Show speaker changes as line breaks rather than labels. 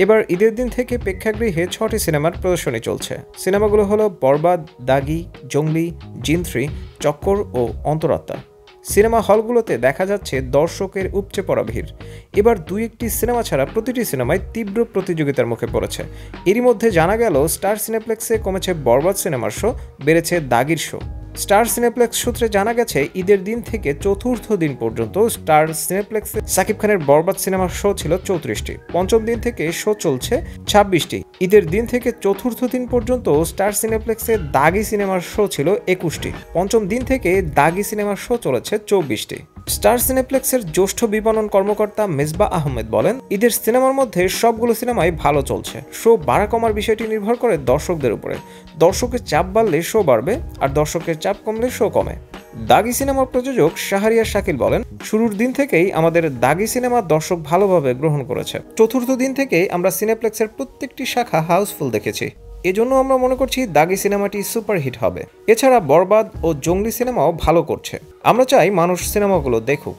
এবার ঈদের দিন থেকে প্রেক্ষাগৃহে 6টি সিনেমার প্রদর্শনী চলছে। সিনেমাগুলো হলো বরবাদ, দাগি, জঙ্গলি, জিন 3, চক্কর ও অন্তরাত্মা। সিনেমা হলগুলোতে দেখা যাচ্ছে দর্শকের উপচে পড়া ভিড়। এবার 2-1টি সিনেমা ছাড়া প্রতিটি সিনেমায় তীব্র প্রতিযোগিতার মুখে পড়েছে। এরই মধ্যে জানা গেল স্টার সিনেপ্লেক্সে কমেছে বরবাদ সিনেমার শো, বেড়েছে দাগির শো। স্টার সিনেপ্লেক্স সূত্রে জানা গেছে ঈদের দিন থেকে চতুর্থ দিন পর্যন্ত স্টার সিনেপ্লেক্সে সাকিব খানের বরবাদ সিনেমার শো ছিল 34টি, পঞ্চম দিন থেকে শো চলছে 26টি। ঈদের দিন থেকে চতুর্থ দিন পর্যন্ত স্টার সিনেপ্লেক্সে দাগি সিনেমার শো ছিল 21টি, পঞ্চম দিন থেকে দাগি সিনেমার শো চলেছে 24টি। স্টার সিনেপ্লেক্সের জ্যেষ্ঠ বিপণন কর্মকর্তা মেজবা আহমেদ বলেন, ঈদের সিনেমার মধ্যে সবগুলো সিনেমাই ভালো চলছে। শো বাড়া কমার বিষয়টি নির্ভর করে দর্শকদের উপরে। দর্শকের চাপ বাড়লে শো বাড়বে, আর দর্শকের চাপ কমলে শো কমে। দাগি সিনেমার প্রযোজক শাহরিয়ার শাকিল বলেন, শুরুর দিন থেকেই আমাদের দাগি সিনেমা দর্শক ভালোভাবে গ্রহণ করেছে। চতুর্থ দিন থেকেই আমরা সিনেপ্লেক্সের প্রত্যেকটি শাখা হাউসফুল দেখেছি। এজন্য আমরা মনে করছি দাগি সিনেমাটি সুপারহিট হবে। এছাড়া বরবাদ ও জঙ্গলি সিনেমাও ভালো করছে। আমরা চাই মানুষ সিনেমাগুলো দেখুক।